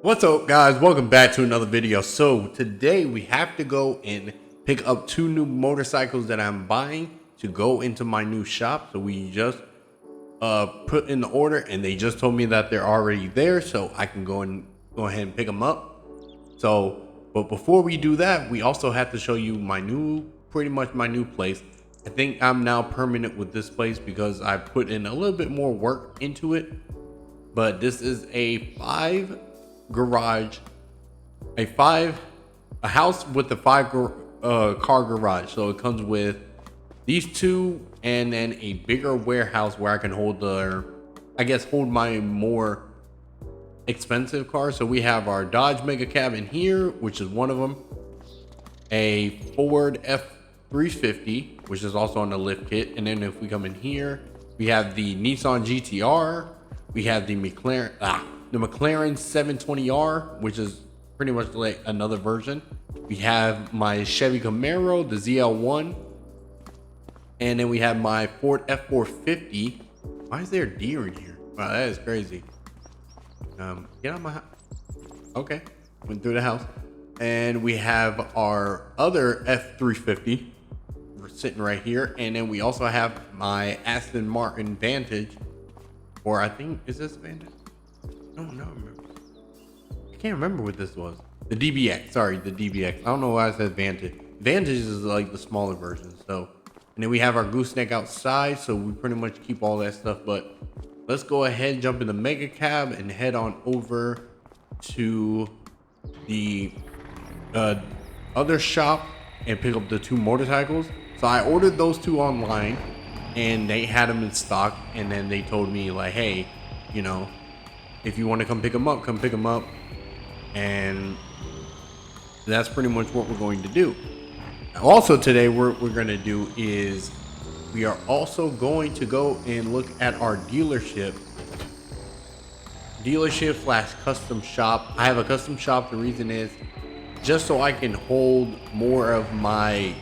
What's up, guys? Welcome back to another video. So today we have to go and pick up two new motorcycles that I'm buying to go into my new shop. So we just put in the order and they just told me that they're already there, so I can go ahead and pick them up. So but before we do that, we also have to show you pretty much my new place. I think I'm now permanent with this place because I put in a little bit more work into it. But this is a house with a car garage. So it comes with these two and then a bigger warehouse where I can hold my more expensive cars. So we have our Dodge Mega Cab in here, which is one of them, a Ford F350, which is also on the lift kit. And then if we come in here, we have the Nissan GTR, we have the McLaren 720R, which is pretty much like another version. We have my Chevy Camaro, the ZL1, and then we have my Ford F450. Why is there a deer in here? Wow, that is crazy. Get out of my house. Okay, went through the house. And we have our other F350. We're sitting right here. And then we also have my Aston Martin Vantage, or I think, is this Vantage? I don't know. I can't remember what this was. The DBX, sorry, the DBX. I don't know why I said Vantage. Vantage is like the smaller version. So, and then we have our gooseneck outside, so we pretty much keep all that stuff. But let's go ahead, jump in the Mega Cab and head on over to the other shop and pick up the two motorcycles. So I ordered those two online and they had them in stock, and then they told me like, hey, you know, if you want to come pick them up, come pick them up. And that's pretty much what we're going to do. Also today, we're going to do is we are also going to go and look at our dealership / custom shop. I have a custom shop. The reason is just so I can hold more of my,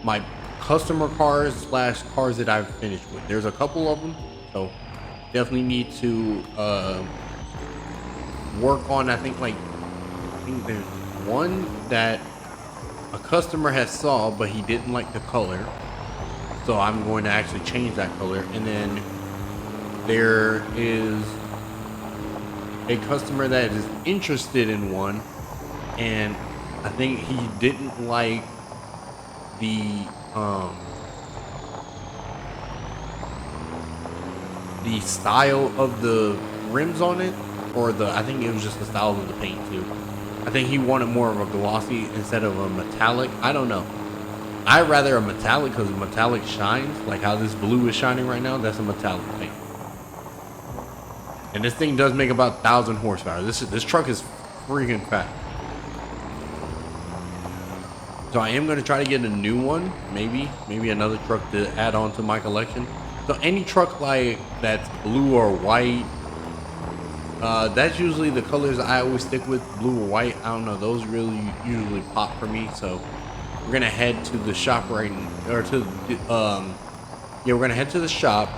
my customer cars / cars that I've finished with. There's a couple of them, so definitely need to work on. I think there's one that a customer has saw, but he didn't like the color, so I'm going to actually change that color. And then there is a customer that is interested in one, and I think he didn't like the style of the rims on it, or I think it was just the style of the paint too. I think he wanted more of a glossy instead of a metallic. I don't know. I'd rather a metallic because metallic shines, like how this blue is shining right now. That's a metallic paint. And this thing does make about 1,000 horsepower. This truck is freaking fast. So I am going to try to get a new one, maybe another truck to add on to my collection. So any truck like that's blue or white, that's usually the colors I always stick with, blue or white. I don't know, those really usually pop for me. So we're gonna head to the shop we're gonna head to the shop,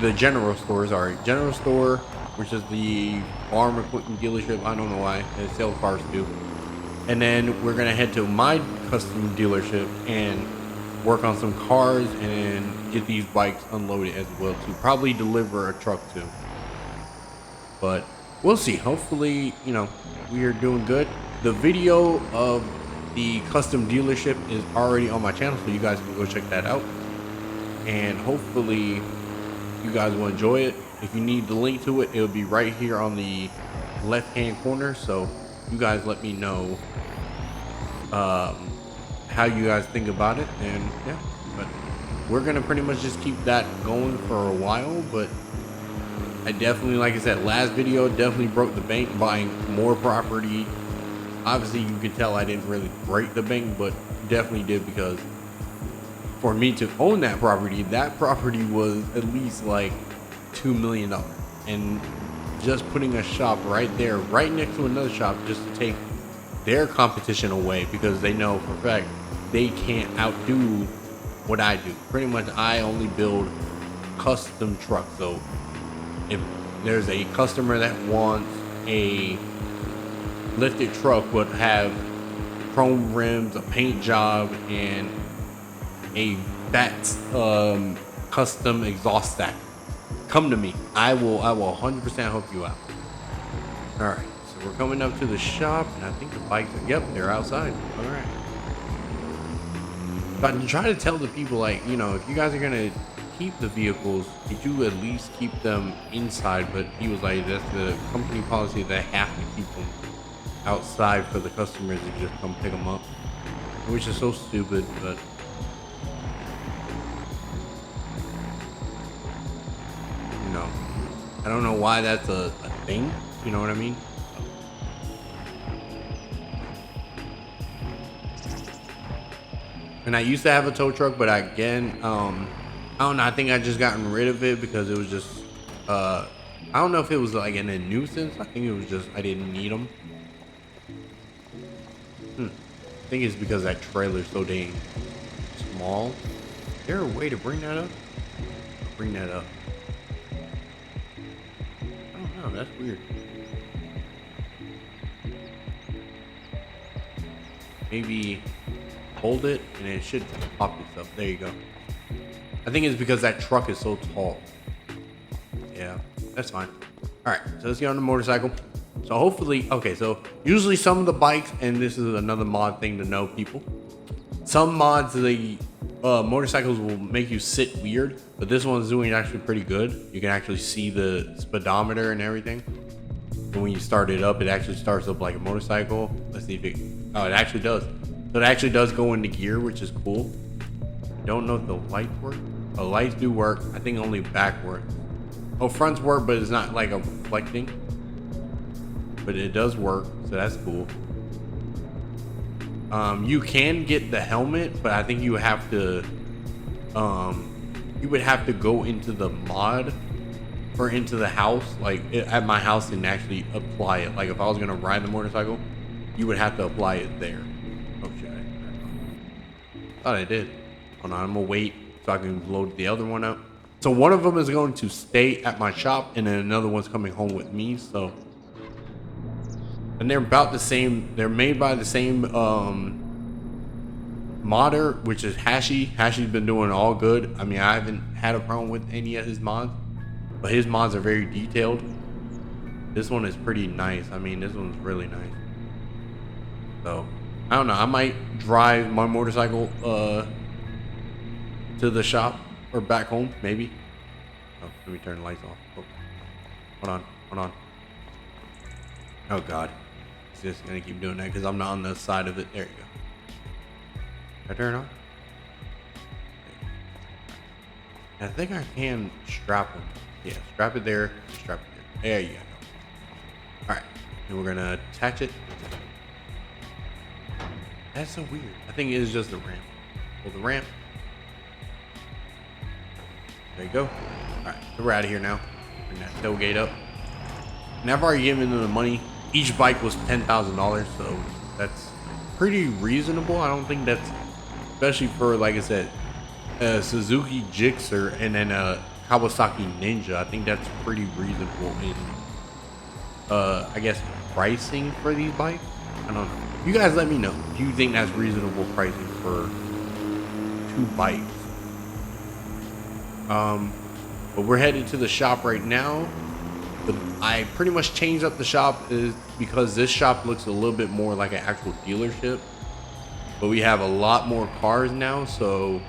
the general store, which is the farm equipment dealership. I don't know why they sell cars too. And then we're gonna head to my custom dealership and work on some cars and get these bikes unloaded as well, to probably deliver a truck too. But we'll see. Hopefully, you know, we are doing good. The video of the custom dealership is already on my channel, so you guys can go check that out. And hopefully you guys will enjoy it. If you need the link to it, it'll be right here on the left hand corner. So you guys let me know how you guys think about it. And yeah, but we're gonna pretty much just keep that going for a while. But I definitely, like I said, last video definitely broke the bank buying more property. Obviously you can tell I didn't really break the bank, but definitely did, because for me to own that property was at least like $2 million. And just putting a shop right there, right next to another shop, just to take their competition away, because they know for a fact they can't outdo what I do. Pretty much I only build custom trucks. So if there's a customer that wants a lifted truck would have chrome rims, a paint job, and a Bats custom exhaust stack, come to me. I will 100% help you out. All right, so we're coming up to the shop, and I think the bikes are, yep, they're outside. All right. But I try to tell the people, like, you know, if you guys are gonna keep the vehicles, could you at least keep them inside? But he was like, that's the company policy, they have to keep them outside for the customers to just come pick them up, which is so stupid. But you know, I don't know why that's a thing, you know what I mean? And I used to have a tow truck, but again, I don't know, I think I just gotten rid of it because it was just I don't know if it was like a nuisance. I think it was just I didn't need them. I think it's because that trailer's so dang small. Is there a way to bring that up? Bring that up. I don't know, that's weird. Maybe hold it and it should pop itself. There you go. I think it's because that truck is so tall. Yeah, that's fine. All right, so let's get on the motorcycle. So hopefully, okay, so usually some of the bikes, and this is another mod thing to know, people. Some mods, the motorcycles will make you sit weird, but this one's doing actually pretty good. You can actually see the speedometer and everything. And when you start it up, it actually starts up like a motorcycle. Let's see if it, oh, it actually does. So it actually does go into gear, which is cool. I don't know if the lights work. The lights do work. I think only back works. Oh, fronts work, but it's not like a reflecting. But it does work, so that's cool. You can get the helmet, but I think you have to you would have to go into the mod or into the house, like at my house, and actually apply it. Like if I was gonna ride the motorcycle, you would have to apply it there. Oh shit, I thought I did. Hold on, I'm gonna wait so I can load the other one up. So one of them is going to stay at my shop, and then another one's coming home with me. So, and they're about the same. They're made by the same modder, which is Hashi. Hashi's been doing all good. I mean, I haven't had a problem with any of his mods, but his mods are very detailed. This one is pretty nice. I mean, this one's really nice. So, I don't know. I might drive my motorcycle to the shop or back home, maybe. Oh, let me turn the lights off. Oh. Hold on. Oh God, it's just gonna keep doing that because I'm not on the side of it. There you go. Can I turn it on? I think I can strap them. Yeah, strap it there. Strap it there. There you go. All right, and we're gonna attach it. That's so weird. I think it is just the ramp. Pull the ramp. There you go. All right, so we're out of here now. Bring that tailgate up. And I've already given them the money. Each bike was $10,000, so that's pretty reasonable. I don't think that's, especially for, like I said, a Suzuki Gixxer and then a Kawasaki Ninja. I think that's pretty reasonable in, I guess, pricing for these bikes. I don't know. You guys let me know. Do you think that's reasonable pricing for two bikes? But we're headed to the shop right now. I pretty much changed up the shop is because this shop looks a little bit more like an actual dealership. But we have a lot more cars now, so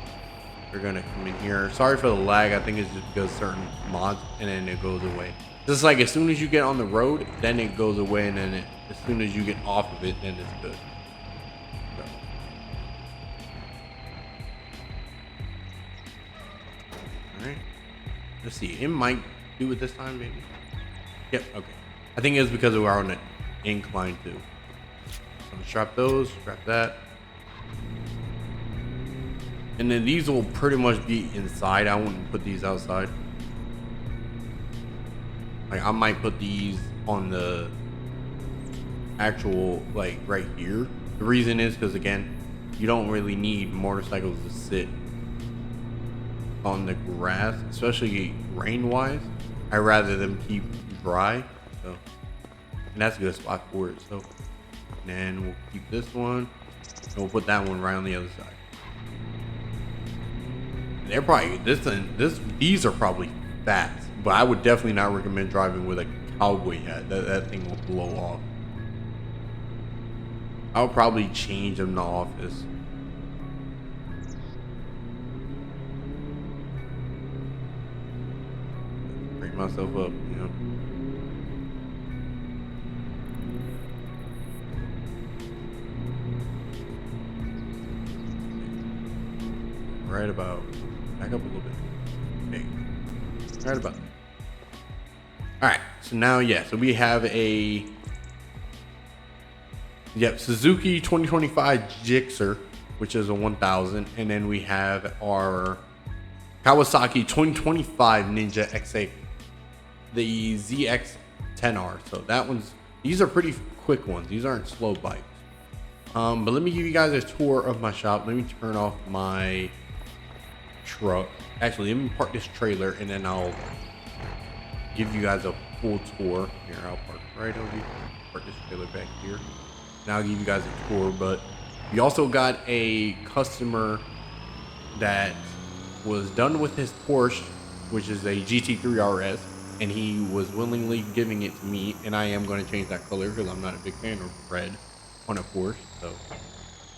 we're gonna come in here. Sorry for the lag. I think it's just because certain mods, and then it goes away. Just like as soon as you get on the road, then it goes away, and then as soon as you get off of it, then it's good. So. All right. Let's see. It might do it this time, maybe. Yep. Okay. I think it's because we're on an incline too. So I'm gonna strap those. Strap that. And then these will pretty much be inside. I wouldn't put these outside. Like I might put these on the actual, like right here. The reason is because again, you don't really need motorcycles to sit on the grass, especially rain wise. I'd rather them keep dry. So and that's a good spot for it. So, and then we'll keep this one, and we'll put that one right on the other side. And they're probably these are probably fast, but I would definitely not recommend driving with a cowboy hat. That thing will blow off. I'll probably change them in the office. Bring myself up, you know. Right about, back up a little bit. Okay. Right about there. All right, so now, yeah, so we have a, Suzuki 2025 Gixxer, which is a 1000, and then we have our Kawasaki 2025 Ninja XA, the ZX10R. So that one's, these are pretty quick ones. These aren't slow bikes. But let me give you guys a tour of my shop. Let me turn off my truck. Actually, let me park this trailer, and then I'll give you guys a full tour. Here, I'll park right over here. Park this trailer back here. Now I'll give you guys a tour. But we also got a customer that was done with his Porsche, which is a GT3 RS, and he was willingly giving it to me, and I am going to change that color because I'm not a big fan of red on a Porsche. So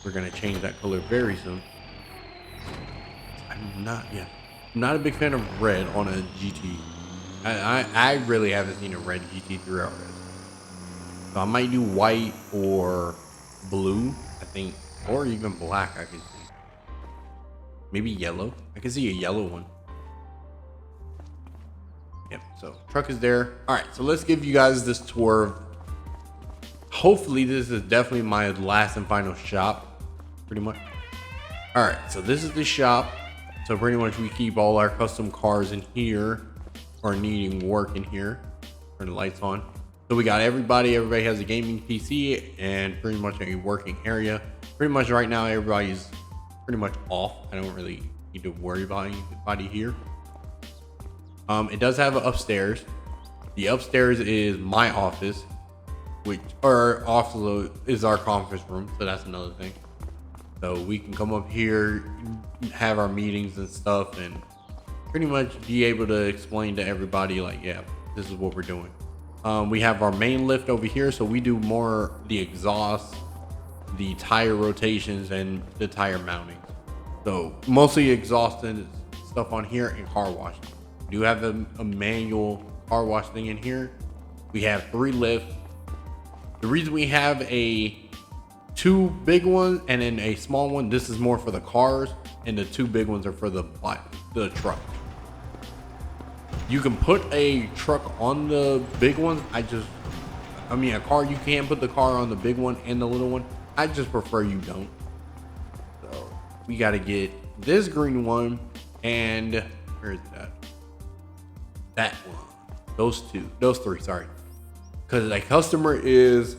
we're going to change that color very soon. I'm not a big fan of red on a GT. I really haven't seen a red GT3 RS. So I might do white or blue, I think, or even black. I could see. Maybe yellow. I can see a yellow one. Yep. So truck is there. All right. So let's give you guys this tour. Hopefully this is definitely my last and final shop, pretty much. All right. So this is the shop. So pretty much we keep all our custom cars in here, or needing work in here. Turn the lights on. So we got everybody has a gaming PC and pretty much a working area. Pretty much right now everybody's pretty much off. I don't really need to worry about anybody here. It does have an upstairs. The upstairs is my office, which, or also is our conference room. So that's another thing. So we can come up here, have our meetings and stuff, and pretty much be able to explain to everybody like, yeah, this is what we're doing. We have our main lift over here. So we do more the exhaust, the tire rotations, and the tire mounting. So mostly exhaust and stuff on here, and car wash. We do have a manual car wash thing in here. We have 3 lifts. The reason we have a 2 big ones and then a small one, this is more for the cars, and the 2 big ones are for the truck. You can put a truck on the big ones. I mean a car, you can put the car on the big one and the little one. I just prefer you don't. So we got to get this green one, and where is that? That one. Those 3, sorry. Because a customer is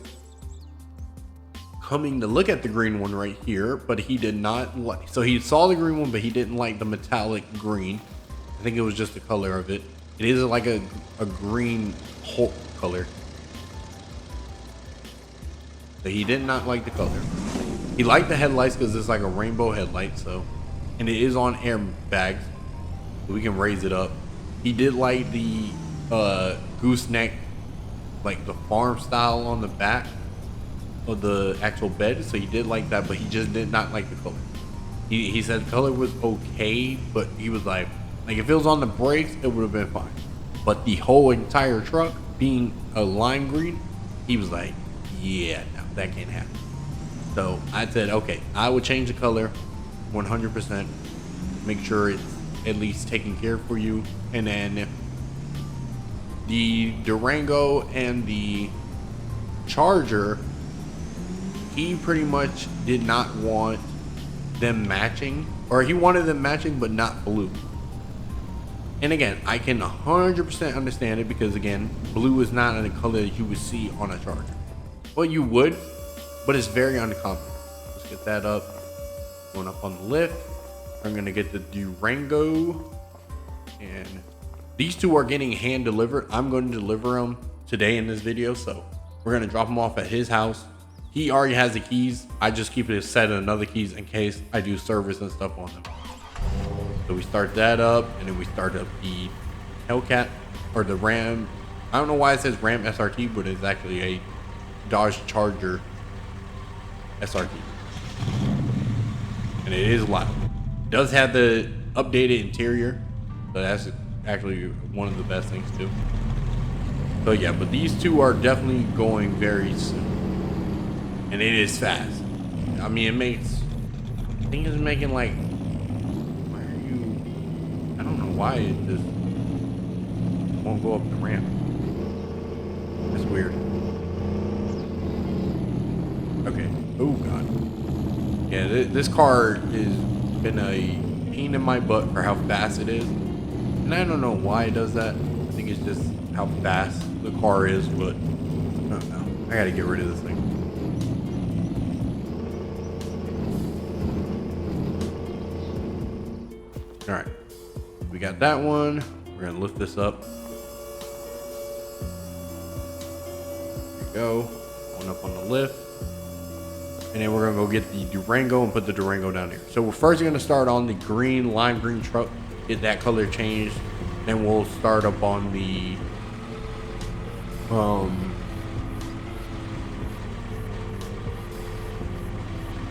coming to look at the green one right here, but he did not like, so he saw the green one, but he didn't like the metallic green. I think it was just the color of it. It is like a green Hulk color. So he did not like the color. He liked the headlights because it's like a rainbow headlight. So, and it is on airbags, so we can raise it up. He did like the gooseneck, like the farm style on the back of the actual bed. So he did like that, but he just did not like the color. He said the color was okay, but he was like if it was on the brakes, it would have been fine. But the whole entire truck being a lime green, he was like, yeah, no, that can't happen. So I said, okay, I would change the color 100%, make sure it's at least taken care of for you. And then the Durango and the Charger, he pretty much did not want them matching, or he wanted them matching but not blue. And again, I can 100% understand it, because again, blue is not a color that you would see on a Charger. Well, you would, but it's very uncommon. Let's get that up. Going up on the lift. I'm gonna get the Durango, and these 2 are getting hand delivered. I'm going to deliver them today in this video, so We're gonna drop him off at his house. He already has the keys. I just keep it a set of another keys in case I do service and stuff on them. So we start that up, and then we start up the Hellcat or the Ram. I don't know why it says Ram SRT, but it's actually a Dodge Charger SRT, and it is loud. It does have the updated interior, so that's actually one of the best things too. So yeah, but these two are definitely going very soon, and it is fast. I mean, it makes, I think it's making like, why are you, I don't know why it just won't go up the ramp. That's weird. Okay. Oh god. Yeah, this car has been a pain in my butt for how fast it is, and I don't know why it does that. I think it's just how fast the car is, but I don't know. I gotta get rid of this thing. All right, we got that one. We're gonna lift this up. There we go. Going up on the lift. And then we're gonna go get the Durango and put the Durango down here. So we're first gonna start on the green, lime green truck, get that color changed. Then we'll start up on the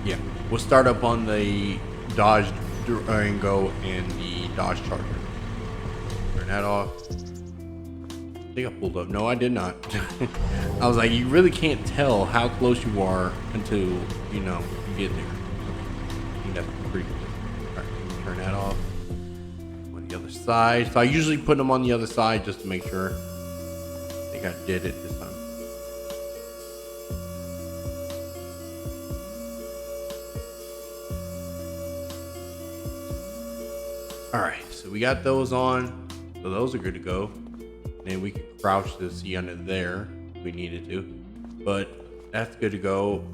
yeah, we'll start up on the Dodge Durango and the Dodge Charger. Turn that off. I think I pulled up. No, I did not. I was like, you really can't tell how close you are until, you know, you get there. I think that's pretty good. All right, turn that off. On the other side. So I usually put them on the other side just to make sure. I think I did it this time. All right, so we got those on. So those are good to go. And we could crouch to see under there if we needed to, but that's good to go.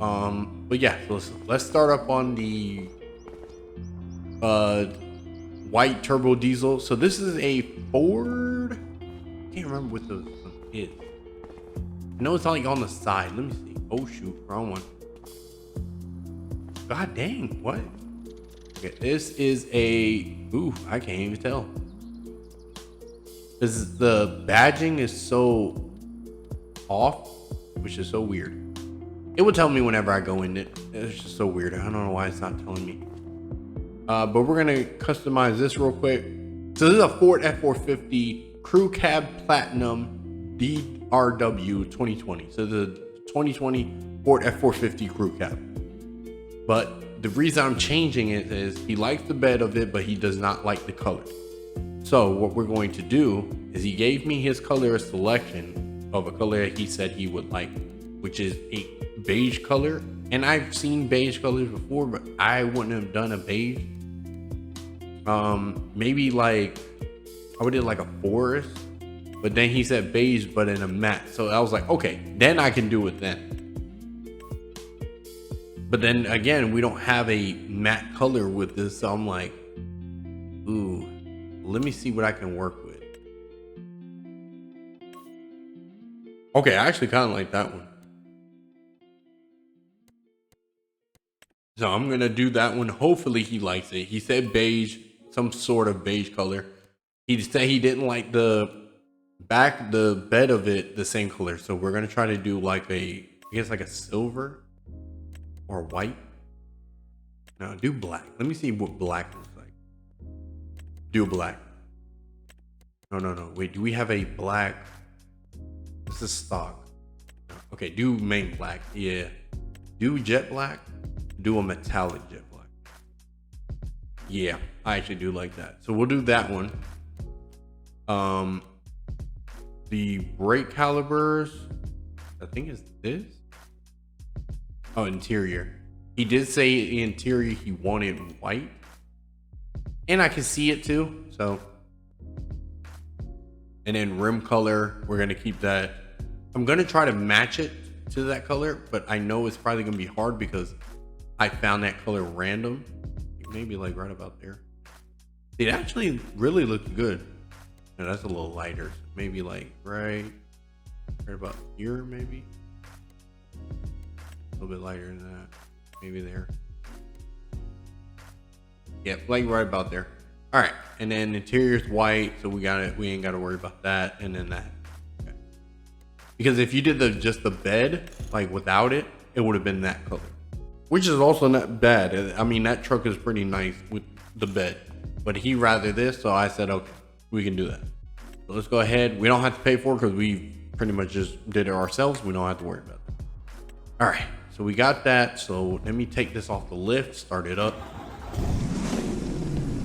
But yeah, so let's start up on the white turbo diesel. So this is a Ford. I can't remember what those is. I know it's like on the side. Let me see. Oh shoot, wrong one. God dang, what? Okay, this is a, ooh, I can't even tell. Because the badging is so off, which is so weird. It will tell me whenever I go in it. It's just so weird. I don't know why it's not telling me. But we're gonna customize this real quick. So this is a Ford F450 Crew Cab Platinum DRW 2020. So the 2020 Ford F450 Crew Cab. But the reason I'm changing it is he likes the bed of it, but he does not like the color. So what we're going to do is he gave me his color selection of a color that he said he would like, which is a beige color. And I've seen beige colors before, but I wouldn't have done a beige. Maybe like, I would do like a forest, but then he said beige, but in a matte. So I was like, okay, then I can do it then. But then again, we don't have a matte color with this. So I'm like, ooh. Let me see what I can work with. Okay, I actually kind of like that one. So I'm going to do that one. Hopefully he likes it. He said beige, some sort of beige color. He said he didn't like the bed of it the same color. So we're going to try to do like I guess like a silver or white. No, do black. Let me see what black looks like. Do black. No. Wait, do we have a black? This is stock. Okay, do main black. Yeah. Do jet black. Do a metallic jet black. Yeah, I actually do like that. So we'll do that one. The brake calipers, I think it's this. Oh, interior. He did say the interior he wanted white. And I can see it too, so. And then rim color, we're gonna keep that. I'm gonna try to match it to that color, but I know it's probably gonna be hard because I found that color random. Maybe like right about there. It actually really looks good. No, that's a little lighter. Maybe like right about here, maybe. little bit lighter than that. Maybe there. Yep, like right about there. All right, and then interior's white, so we ain't got to worry about that. And then that. Okay. Because if you did just the bed, like without it, it would have been that color, which is also not bad. I mean, that truck is pretty nice with the bed, but he rather this, so I said, okay, we can do that. So let's go ahead. We don't have to pay for it because we pretty much just did it ourselves. We don't have to worry about it. All right, so we got that. So let me take this off the lift, start it up.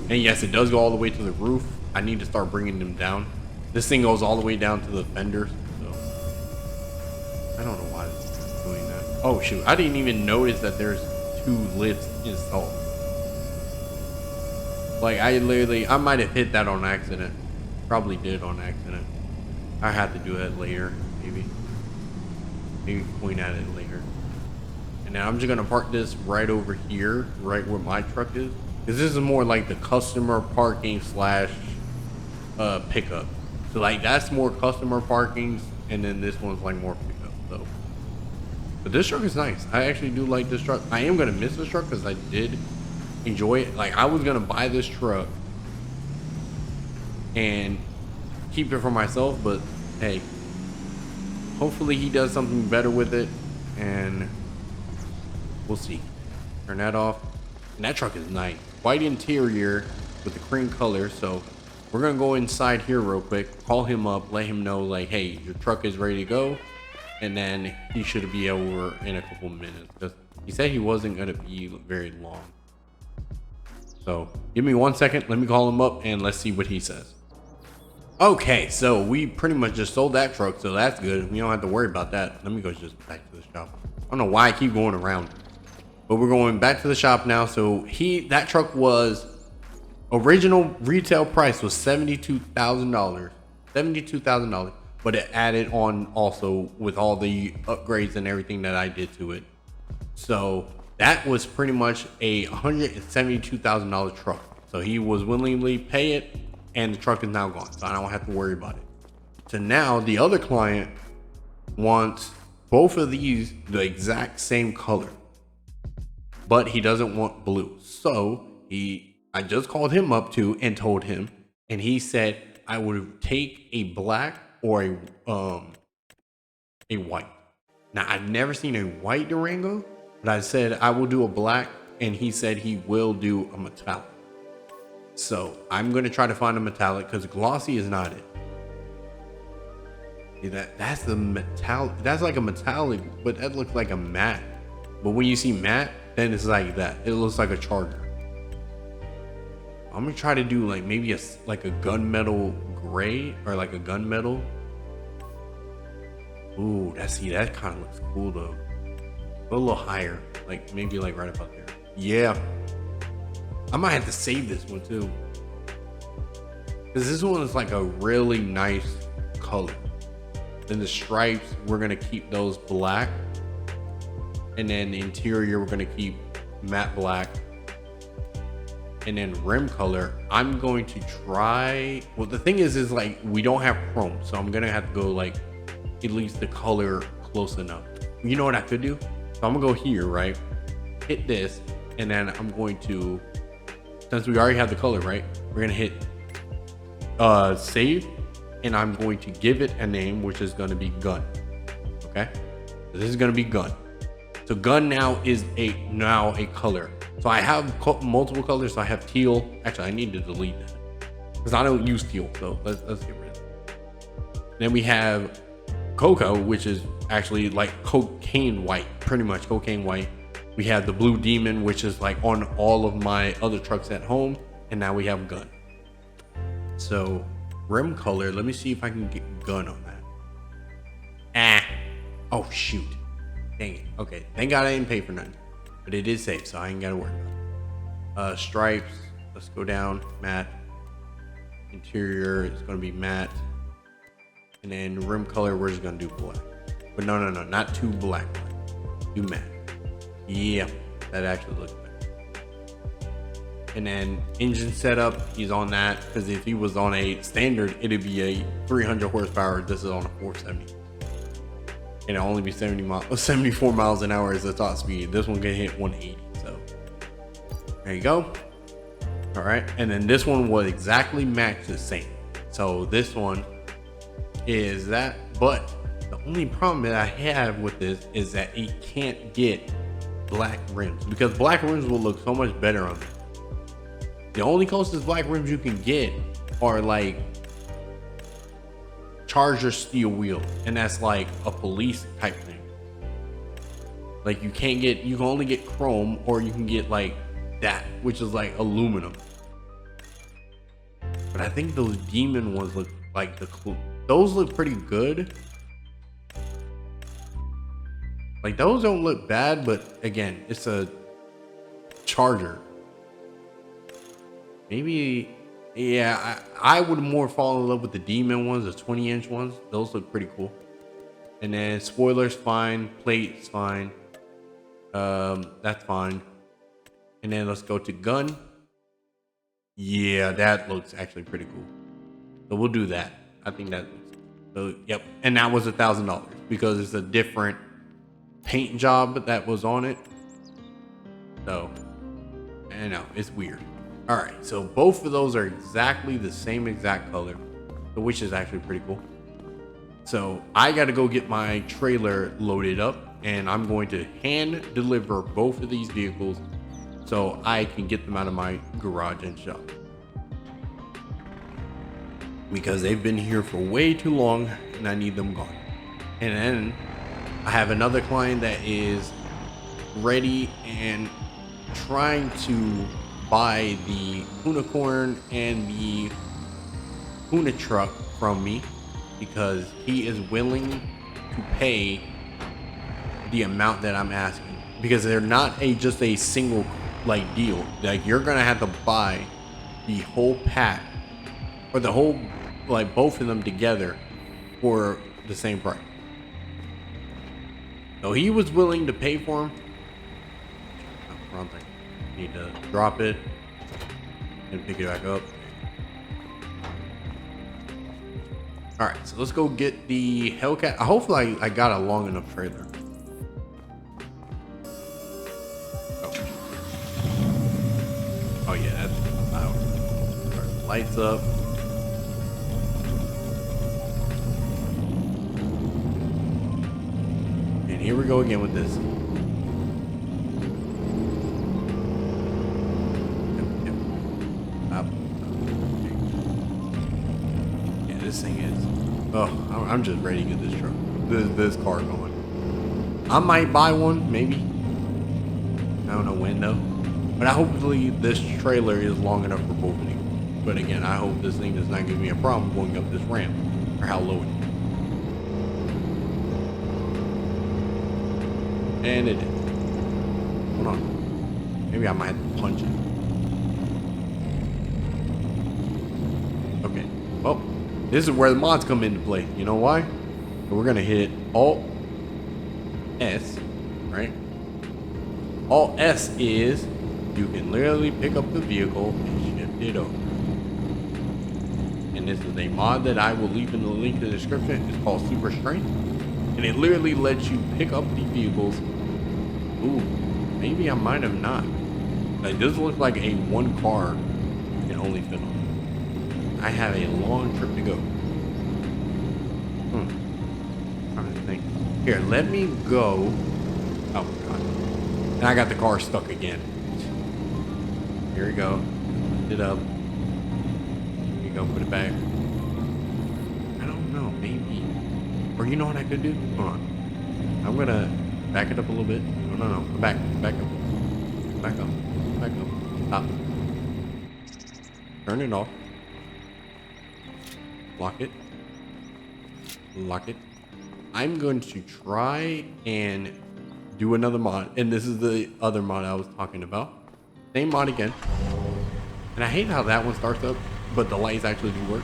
And yes, it does go all the way to the roof. I need to start bringing them down. This thing goes all the way down to the fenders. So I don't know why this is doing that. Oh shoot, I didn't even notice that there's 2 lids installed. Like I might have hit that on accident. Probably did on accident. I had to do that later, maybe point at it later. And then I'm just gonna park this right over here, right where my truck is. Because this is more like the customer parking slash pickup. So like that's more customer parkings, and then this one's like more pickup. So, but this truck is nice. I actually do like this truck. I am gonna miss this truck because I did enjoy it. Like I was gonna buy this truck and keep it for myself, but hey, hopefully he does something better with it, and we'll see. Turn that off. And that truck is nice. White interior with the cream color. So we're gonna go inside here real quick, call him up, let him know like, hey, your truck is ready to go, and then he should be over in a couple minutes because he said he wasn't gonna be very long. So give me 1 second, let me call him up and let's see what he says. Okay, so we pretty much just sold that truck, so that's good. We don't have to worry about that. Let me go just back to the shop. I don't know why I keep going around, but we're going back to the shop now. So that truck was original retail price was $72,000, but it added on also with all the upgrades and everything that I did to it. So that was pretty much a $172,000 truck. So he was willingly pay it, and the truck is now gone, so I don't have to worry about it. So now the other client wants both of these the exact same color, but he doesn't want blue. So I just called him up too and told him, and he said I would take a black or a white. Now I've never seen a white Durango, but I said I will do a black, and he said he will do a metallic. So I'm gonna try to find a metallic because glossy is not it. See that's the metallic. That's like a metallic, but that looks like a matte. But when you see matte, then it's like that. It looks like a Charger. I'm gonna try to do like maybe a gunmetal gray or like a gunmetal. Ooh, that kind of looks cool though. Go a little higher, like maybe like right about there. Yeah. I might have to save this one too, because this one is like a really nice color. Then the stripes, we're gonna keep those black, and then the interior we're gonna keep matte black, and then rim color I'm going to try. Well, the thing is like we don't have chrome, so I'm gonna have to go like at least the color close enough. You know what I could do? So I'm gonna go here, right, hit this, and then I'm going to, since we already have the color, right, we're gonna hit save, and I'm going to give it a name, which is going to be gun. Okay, so this is going to be gun. So gun now is a color. So I have multiple colors. So I have teal. Actually, I need to delete that because I don't use teal. So let's get rid of it. Then we have cocoa, which is actually like cocaine white, pretty much cocaine white. We have the blue demon, which is like on all of my other trucks at home. And now we have gun. So rim color, let me see if I can get gun on that. Oh shoot, dang it. Okay, thank God I didn't pay for nothing, but it is safe, so I ain't gotta worry about it. Stripes, let's go down, matte. Interior is gonna be matte, and then rim color we're just gonna do black. But no, not too black, do matte. Yeah, that actually looks better. And then engine setup, he's on that, because if he was on a standard, it'd be a 300 horsepower. This is on a 470. and it'll only be 74 miles an hour is the top speed. This one can hit 180. So there you go. All right, and then this one will exactly match the same. So this one is that, but the only problem that I have with this is that it can't get black rims, because black rims will look so much better on it. The only closest black rims you can get are like Charger steel wheel, and that's like a police type thing. Like you can only get chrome, or you can get like that, which is like aluminum. But I think those demon ones look like those look pretty good. Like those don't look bad, but again, it's a Charger. Maybe, yeah, I would more fall in love with the demon ones, the 20-inch ones. Those look pretty cool. And then spoilers fine, plates fine. That's fine. And then let's go to gun. Yeah, that looks actually pretty cool. So we'll do that. I think that looks so. Yep, and that was $1,000 because it's a different paint job that was on it. So I know it's weird. All right, so both of those are exactly the same exact color, which is actually pretty cool. So I got to go get my trailer loaded up, and I'm going to hand deliver both of these vehicles so I can get them out of my garage and shop, because they've been here for way too long and I need them gone. And then I have another client that is ready and trying to buy the unicorn and the Una truck from me, because he is willing to pay the amount that I'm asking, because they're not just a single like deal. Like you're gonna have to buy the whole pack, or the whole, like both of them together for the same price. So he was willing to pay for them. Wrong thing. Need to drop it and pick it back up. All right, so let's go get the Hellcat. Hopefully I got a long enough trailer. Oh yeah, that's loud. All right, lights up. And here we go again with this. This thing is, oh, I'm just ready to get this truck, this car going. I might buy one, maybe. I don't know when though, but hopefully this trailer is long enough for both of these. But again, I hope this thing does not give me a problem going up this ramp, or how low it is. And it is. Hold on, maybe I might have to punch it. Okay, well, this is where the mods come into play. You know why? So we're gonna hit Alt S, right? Alt S is you can literally pick up the vehicle and shift it over. And this is a mod that I will leave in the link in the description. It's called Super Strength, and it literally lets you pick up the vehicles. Ooh, maybe I might have not. Like this looks like a one car can only fit on. I have a long trip to go. I'm trying to think. Here, let me go. Oh god. And I got the car stuck again. Here we go. Lift it up. Here you go, put it back. I don't know, maybe. Or you know what I could do? Hold on. I'm gonna back it up a little bit. No. Back up. Back up. Stop. Turn it off. Lock it. I'm going to try and do another mod, and this is the other mod I was talking about. Same mod again. And I hate how that one starts up, but the lights actually do work.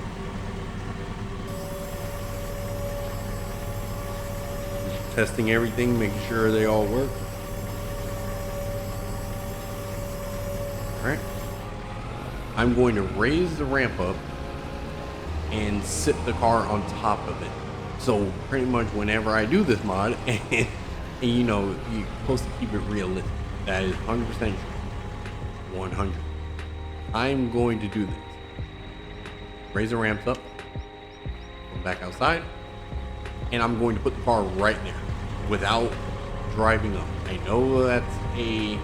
Just testing everything, making sure they all work. All right. I'm going to raise the ramp up and sit the car on top of it. So pretty much whenever I do this mod, and you know, you're supposed to keep it realistic. That is 100% true. 100. I'm going to do this. Raise the ramps up. Come back outside. And I'm going to put the car right there without driving up. I know that's a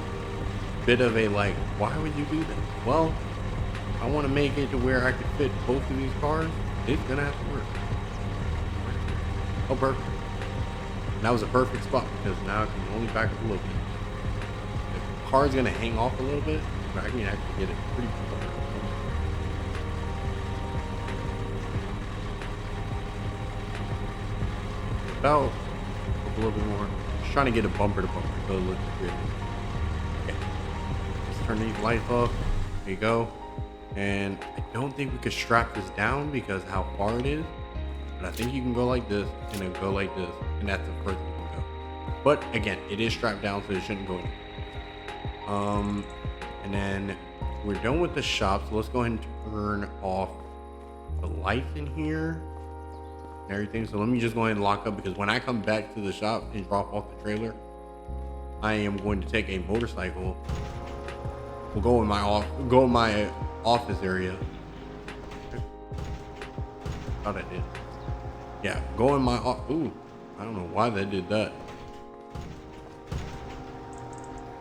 bit of a like, why would you do that? Well, I want to make it to where I could fit both of these cars. It's gonna have to work. Oh, perfect. And that was a perfect spot because now I can only back up a little bit. The car's gonna hang off a little bit, but I can actually get it pretty close. About a little bit more. Just trying to get a bumper to bumper so it looks good. Okay. Let's turn these lights off. There you go. And I don't think we could strap this down because how far it is. But I think you can go like this and then go like this. And that's the first you can go. But again, it is strapped down, so it shouldn't go anywhere. And then we're done with the shop. So let's go ahead and turn off the lights in here and everything. So let me just go ahead and lock up because when I come back to the shop and drop off the trailer, I am going to take a motorcycle. We'll go in my office area. Thought I did. Yeah, go in my ooh, I don't know why they did that.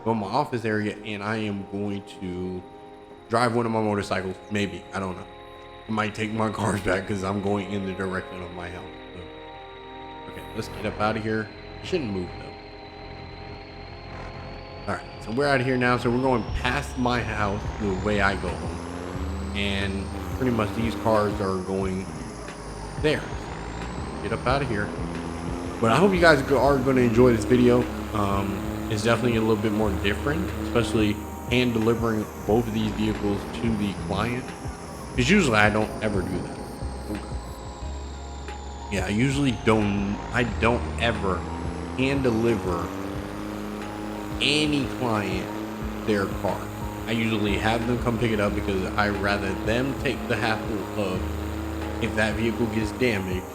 Go in my office area and I am going to drive one of my motorcycles. Maybe, I don't know. I might take my cars back because I'm going in the direction of my house. So, okay, let's get up out of here. It shouldn't move though. All right, so we're out of here now. So we're going past my house the way I go home. And pretty much these cars are going there. Get up out of here. But I hope you guys are going to enjoy this video. It's definitely a little bit more different, especially hand delivering both of these vehicles to the client. Because usually I don't ever do that. Okay. Yeah, I usually don't ever hand deliver any client their car. I usually have them come pick it up because I rather them take the hassle of if that vehicle gets damaged,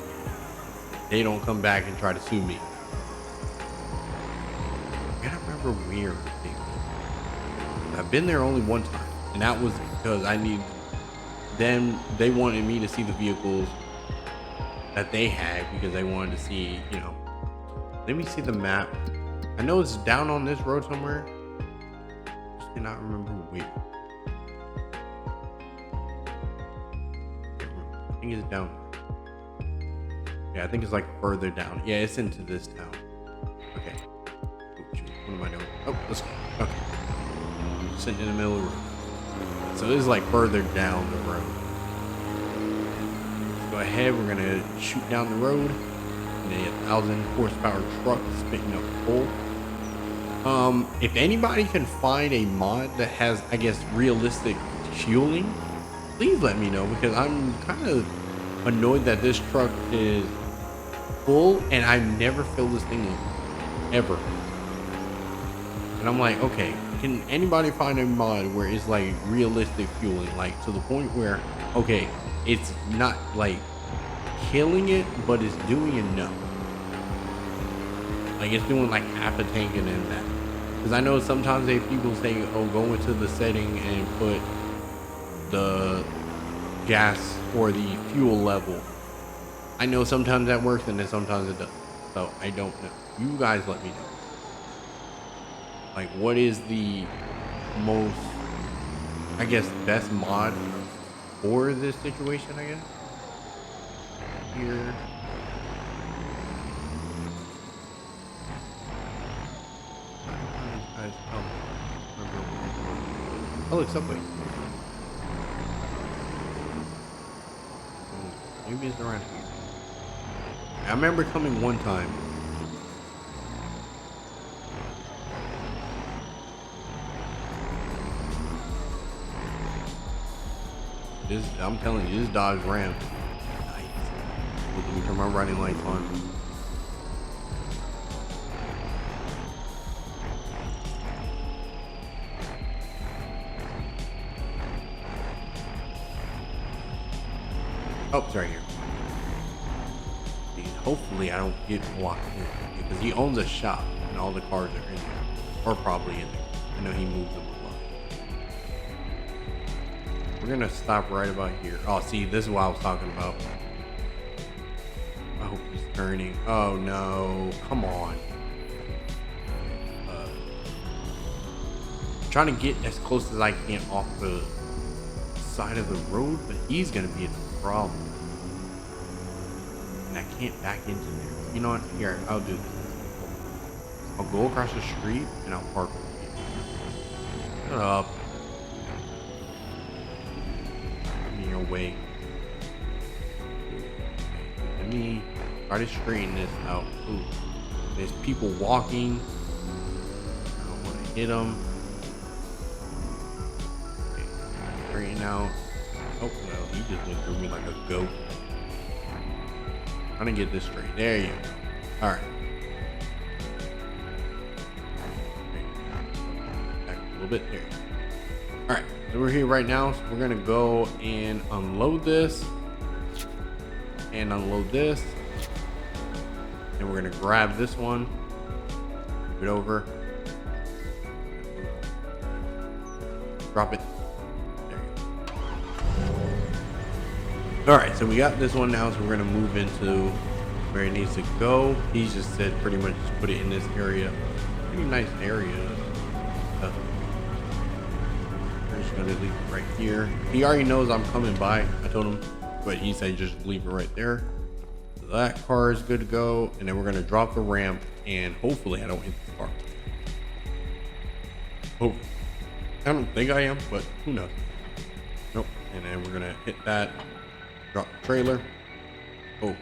they don't come back and try to sue me. I gotta remember weird things. I've been there only one time, and that was because I need them. They wanted me to see the vehicles that they had because they wanted to see, you know. Let me see the map. I know it's down on this road somewhere. Just cannot remember where. I think it's down. Yeah, I think it's like further down. Yeah, it's into this town. Okay. Oh, shoot. What am I doing? Oh, let's go. Okay. I'm sitting in the middle of the road. So this is like further down the road. Let's go ahead. We're gonna shoot down the road. And a 1,000 horsepower truck spitting up coal. If anybody can find a mod that has, I guess, realistic fueling, please let me know because I'm kind of annoyed that this truck is full and I've never filled this thing up ever. And I'm like, okay, can anybody find a mod where it's like realistic fueling, like to the point where, okay, it's not like killing it, but it's doing enough. Like it's doing like half a tank and then that. Because I know sometimes people say, oh, go into the setting and put the gas or the fuel level. I know sometimes that works and then sometimes it doesn't. So I don't know. You guys let me know. Like what is the most, I guess, best mod for this situation, I guess. Here. Oh, look, Subway. Maybe it's around here. I remember coming one time. I'm telling you, this Dodge Ram. Nice. Let me turn my running lights on. Oh, sorry here. These hopefully I don't get blocked in because he owns a shop and all the cars are in there, or probably in there. I know he moves them a lot. We're gonna stop right about here. Oh, see, this is what I was talking about. I hope he's turning. Oh no, come on. Trying to get as close as I can off the side of the road, but he's gonna be a problem. And I can't back into there. You know what? Here, I'll do this. I'll go across the street and I'll park with you. Shut up. Get in your way. Let me try to straighten this out. Ooh. There's people walking. I don't want to hit them. Straighten out. Oh well, he just went through me like a goat. Trying to get this straight. There you go. All right. Back a little bit there. All right. So we're here right now. So we're gonna go and unload this, and unload this, and we're gonna grab this one, move it over, drop it. All right, so we got this one now, so we're gonna move into where it needs to go. He just said pretty much just put it in this area. Pretty nice area. We're just gonna leave it right here. He already knows I'm coming by. I told him, but he said just leave it right there. So that car is good to go, and then we're gonna drop the ramp, and hopefully I don't hit the car. Hope. I don't think I am, but who knows? Nope. And then we're gonna hit that. Drop the trailer. Oh,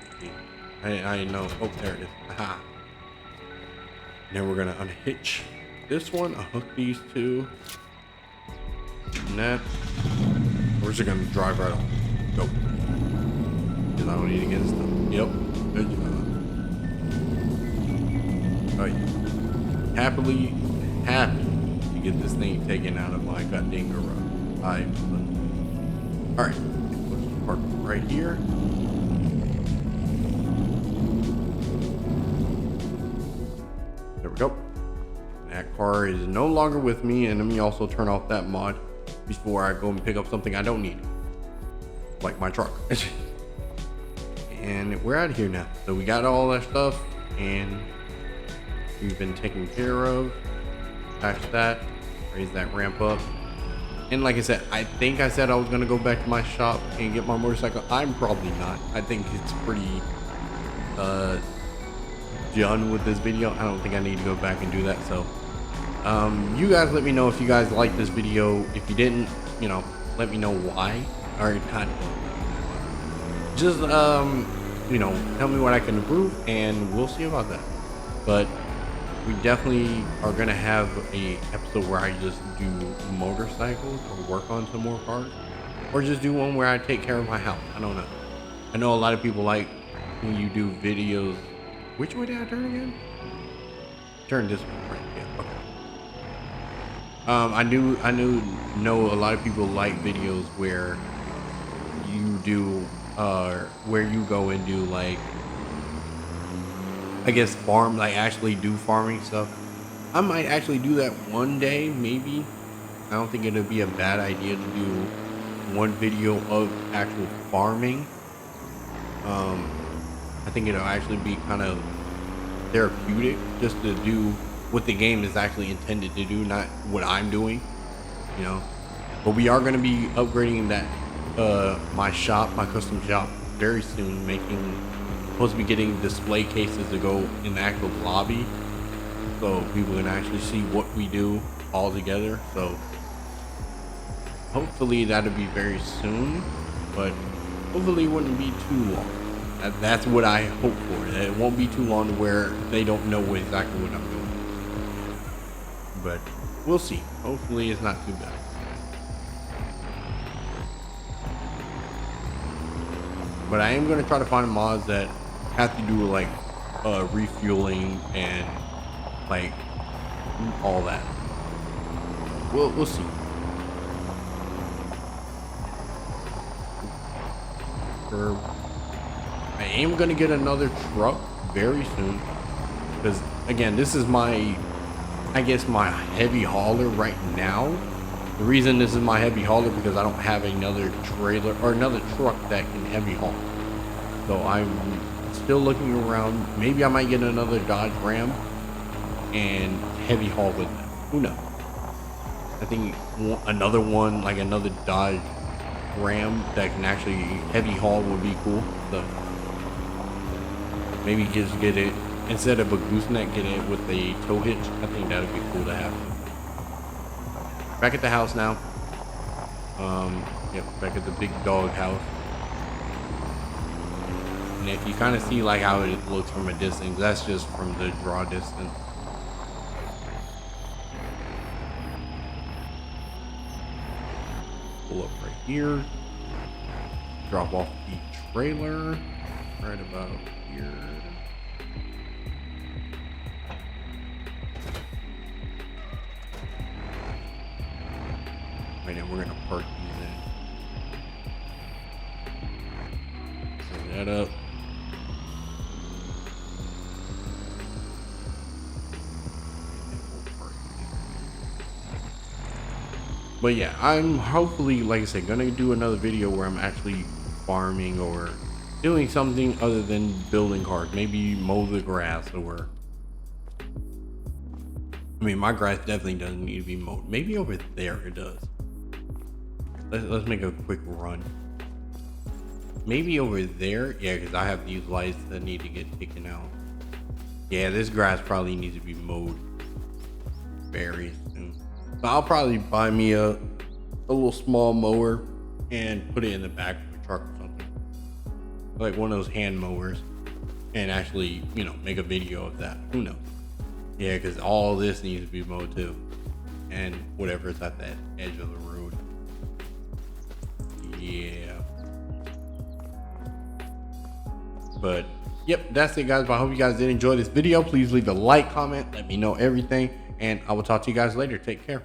I didn't know. Oh, there it is. Aha. Then we're gonna unhitch this one. I'll hook these two. And that. We're just gonna drive right on. Go. Because I don't need to get this stuff. Yep. Good job. Oh yeah. Happy to get this thing taken out of my goddamn garage. All right. Park right here. There we go. That car is no longer with me, and let me also turn off that mod before I go and pick up something I don't need, like my truck. And we're out of here now. So we got all that stuff, and we've been taken care of. Patch that, raise that ramp up. And like I said, I think I said I was gonna go back to my shop and get my motorcycle. I'm probably not. I think it's pretty done with this video. I don't think I need to go back and do that. So you guys let me know if you guys liked this video. If you didn't, you know, let me know why. Or not. Just you know, tell me what I can improve, and we'll see about that. But we definitely are gonna have a episode where I just do motorcycles or work on some more cars, or just do one where I take care of my house. I don't know. I know a lot of people like when you do videos. Which way did I turn again? Turn this one, right? Yeah. Okay. I know a lot of people like videos where you do where you go and do like, I guess, farm, like actually do farming stuff. I might actually do that one day, maybe. I don't think it'd be a bad idea to do one video of actual farming. I think it'll actually be kind of therapeutic just to do what the game is actually intended to do, not what I'm doing, you know. But we are going to be upgrading that my shop, my custom shop, very soon, supposed to be getting display cases to go in the actual lobby, so people can actually see what we do all together. So hopefully that'll be very soon, but hopefully it wouldn't be too long. That's what I hope for. That it won't be too long to where they don't know exactly what I'm doing. But we'll see. Hopefully it's not too bad. But I am going to try to find mods that have to do like refueling and like all that. We'll see. I am gonna get another truck very soon, because again, this is my, I guess, my heavy hauler right now. The reason this is my heavy hauler because I don't have another trailer or another truck that can heavy haul. So I'm still looking around. Maybe I might get another Dodge Ram and heavy haul with them. Who knows? I think another one, like another Dodge Ram that can actually heavy haul would be cool. So maybe just get it, instead of a gooseneck, get it with a tow hitch. I think that would be cool to have. Back at the house now. Yep, back at the big dog house. And if you kind of see like how it looks from a distance, that's just from the draw distance. Pull up right here. Drop off the trailer right about here. Right now we're gonna park these in. Set that up. But yeah, I'm hopefully, like I said, gonna do another video where I'm actually farming or doing something other than building cars. Maybe mow the grass, or I mean, my grass definitely doesn't need to be mowed. Maybe over there it does. Let's make a quick run. Maybe over there, yeah, because I have these lights that need to get taken out. Yeah, this grass probably needs to be mowed very soon. But I'll probably buy me a little small mower and put it in the back of a truck or something, like one of those hand mowers, and actually, you know, make a video of that. Who knows? Yeah, because all this needs to be mowed too, and whatever's at that edge of the road. Yeah. But yep, that's it, guys. But I hope you guys did enjoy this video. Please leave a like, comment, let me know everything, and I will talk to you guys later. Take care.